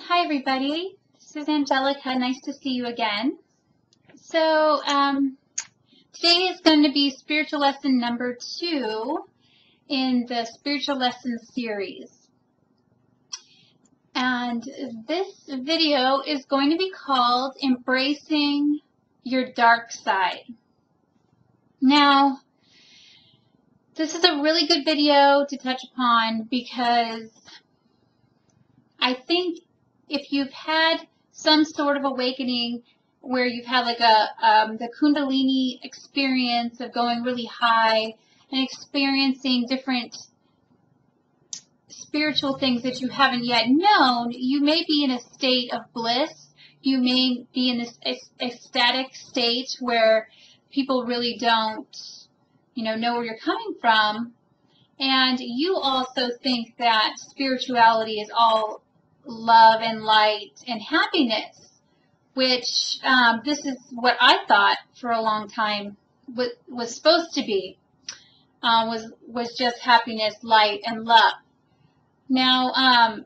Hi everybody, this is Angelica. Nice to see you again. So today is going to be spiritual lesson number 2 in the spiritual lesson series. And this video is going to be called Embracing Your Dark Side. Now, this is a really good video to touch upon because I think if you've had some sort of awakening where you've had like the Kundalini experience of going really high and experiencing different spiritual things that you haven't yet known, you may be in a state of bliss. You may be in this ecstatic state where people really don't, know where you're coming from. And you also think that spirituality is all love and light and happiness, which this is what I thought for a long time was supposed to be, was just happiness, light, and love. Now,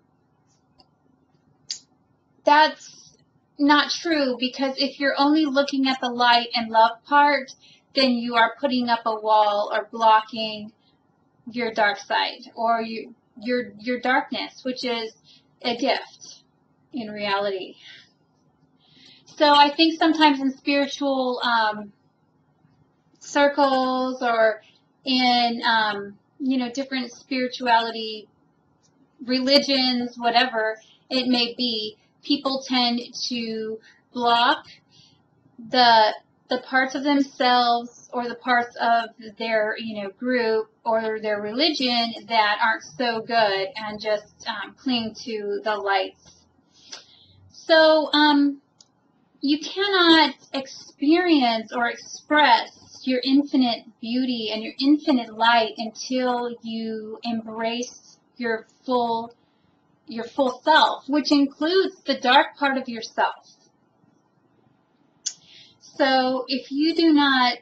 that's not true, because if you're only looking at the light and love part, then you are putting up a wall or blocking your dark side or your darkness, which is a gift in reality. So I think sometimes in spiritual circles or in different spirituality religions, whatever it may be, people tend to block the parts of themselves or the parts of their group or their religion that aren't so good, and just cling to the lights. So you cannot experience or express your infinite beauty and your infinite light until you embrace your full self, which includes the dark part of yourself. So if you do not,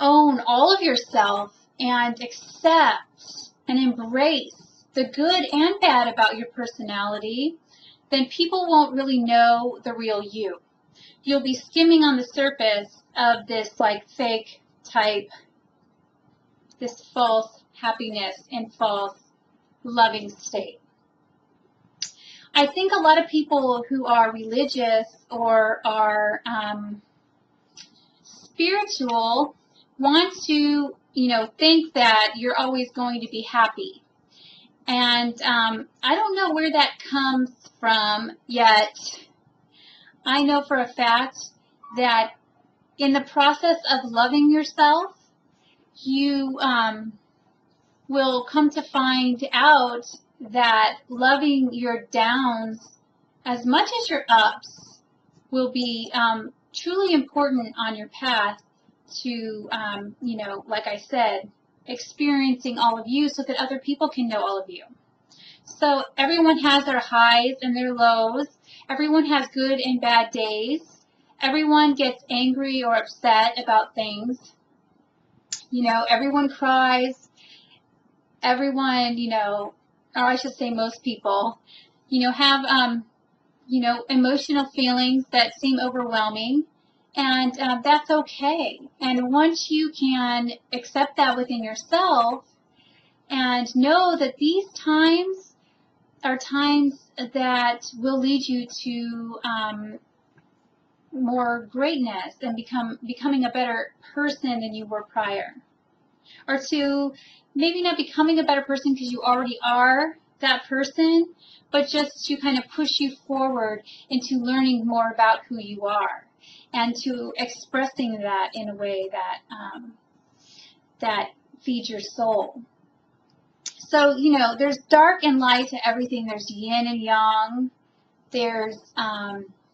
own all of yourself and accept and embrace the good and bad about your personality, then people won't really know the real you. You'll be skimming on the surface of this fake type, this false happiness and false loving state. I think a lot of people who are religious or are spiritual want to, think that you're always going to be happy. And I don't know where that comes from, yet I know for a fact that in the process of loving yourself, you will come to find out that loving your downs as much as your ups will be truly important on your path to, like I said, experiencing all of you so that other people can know all of you. So everyone has their highs and their lows. Everyone has good and bad days. Everyone gets angry or upset about things. Everyone cries. Everyone, or I should say most people, have, emotional feelings that seem overwhelming. And that's okay. And once you can accept that within yourself and know that these times are times that will lead you to more greatness and becoming a better person than you were prior. Or to maybe not becoming a better person because you already are that person, but just to kind of push you forward into learning more about who you are and to expressing that in a way that that feeds your soul. So, there's dark and light to everything. There's yin and yang. There's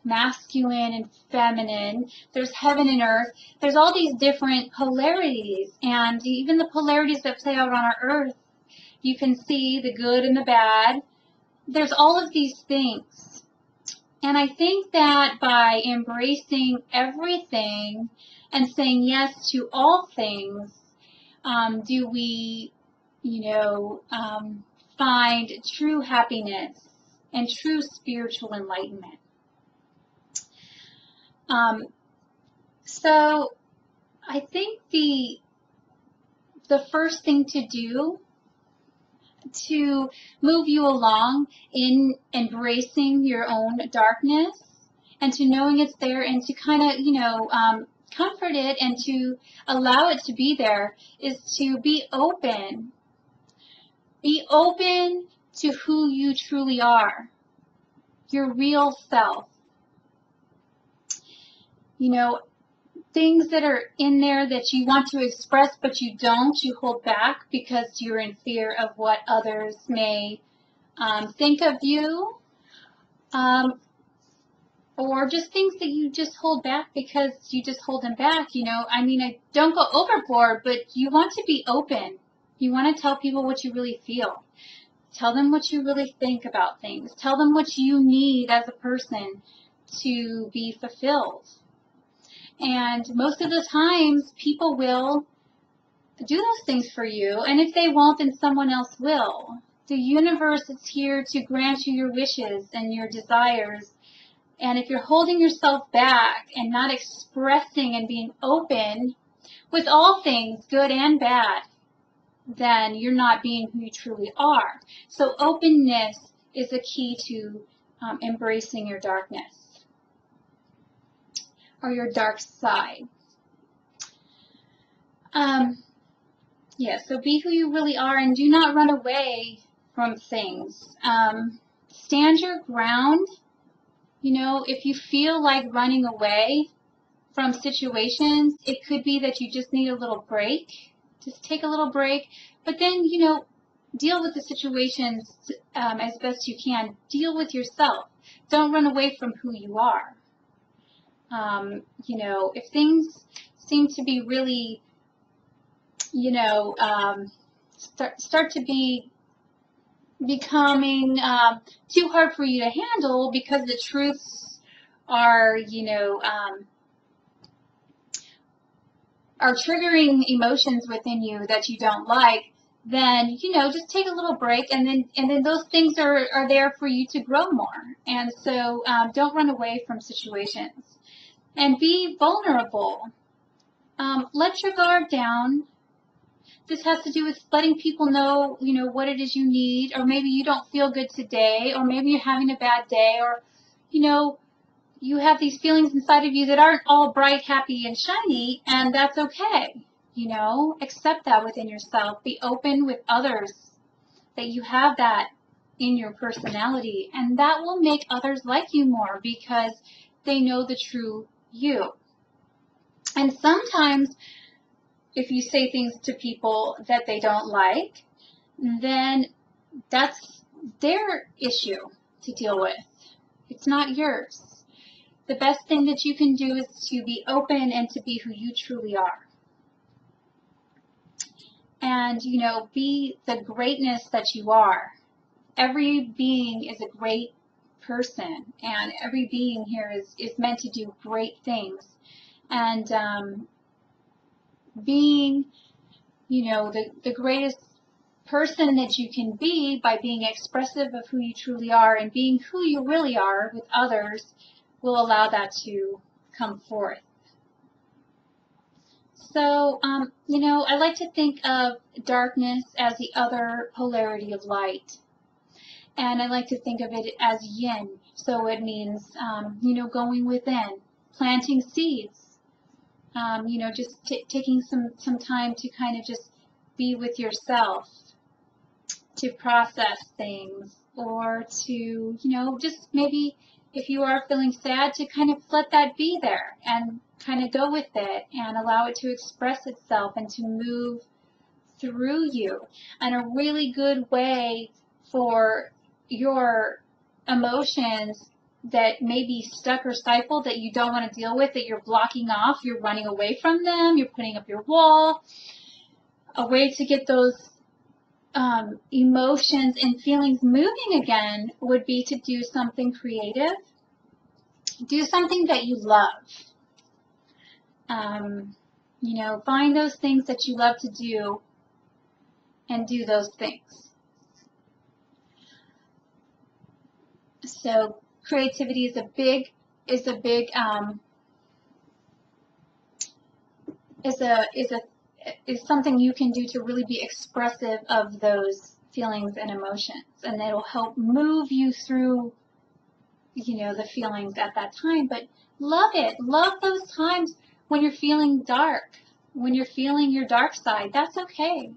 masculine and feminine. There's heaven and earth. There's all these different polarities. And even the polarities that play out on our earth, you can see the good and the bad. There's all of these things. And I think that by embracing everything and saying yes to all things, do we, find true happiness and true spiritual enlightenment. So I think the first thing to do to move you along in embracing your own darkness and to knowing it's there and to kind of, comfort it and to allow it to be there is to be open. Be open to who you truly are, your real self. Things that are in there that you want to express but you don't, you hold back because you're in fear of what others may think of you, or just things that you just hold back because you just hold them back. Don't go overboard, but you want to be open. You want to tell people what you really feel. Tell them what you really think about things. Tell them what you need as a person to be fulfilled. And most of the times, people will do those things for you. And if they won't, then someone else will. The universe is here to grant you your wishes and your desires. And if you're holding yourself back and not expressing and being open with all things, good and bad, then you're not being who you truly are. So openness is a key to embracing your darkness or your dark side. So be who you really are and do not run away from things. Stand your ground. If you feel like running away from situations, it could be that you just need a little break. Just take a little break, but then, deal with the situations as best you can. Deal with yourself. Don't run away from who you are. If things seem to be really, start to be becoming too hard for you to handle because the truths are, are triggering emotions within you that you don't like, then, just take a little break and then those things are there for you to grow more. And so don't run away from situations. And be vulnerable. Let your guard down. This has to do with letting people know, what it is you need, or maybe you don't feel good today, or maybe you're having a bad day, or, you have these feelings inside of you that aren't all bright, happy, and shiny, and that's okay. Accept that within yourself. Be open with others that you have that in your personality, and that will make others like you more because they know the true you. And sometimes if you say things to people that they don't like, then that's their issue to deal with. It's not yours. The best thing that you can do is to be open and to be who you truly are. And, be the greatness that you are. Every being is a great person, and every being here is meant to do great things. And being, the greatest person that you can be by being expressive of who you truly are and being who you really are with others will allow that to come forth. So, I like to think of darkness as the other polarity of light. And I like to think of it as yin. So it means, going within, planting seeds, just taking some time to kind of just be with yourself, to process things, or to, just maybe if you are feeling sad, to kind of let that be there and kind of go with it and allow it to express itself and to move through you. And a really good way for your emotions that may be stuck or stifled that you don't want to deal with, that you're blocking off, you're running away from them, you're putting up your wall, a way to get those emotions and feelings moving again would be to do something creative. Do something that you love. Find those things that you love to do and do those things. So creativity is a big is something you can do to really be expressive of those feelings and emotions, and it'll help move you through, you know, the feelings at that time. But love it. Love those times when you're feeling dark, when you're feeling your dark side. That's okay.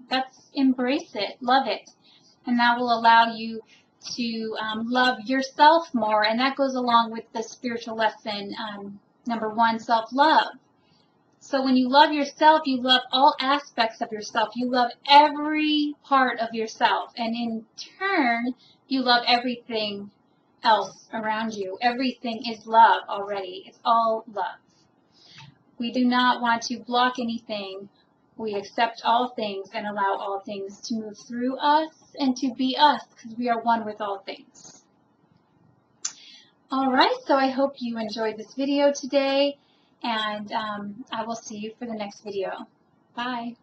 Embrace it. Love it. And that will allow you to love yourself more. And that goes along with the spiritual lesson, number 1, self-love. So when you love yourself, you love all aspects of yourself. You love every part of yourself. And in turn, you love everything else around you. Everything is love already. It's all love. We do not want to block anything. We accept all things and allow all things to move through us and to be us, because we are one with all things. All right, so I hope you enjoyed this video today, and I will see you for the next video. Bye.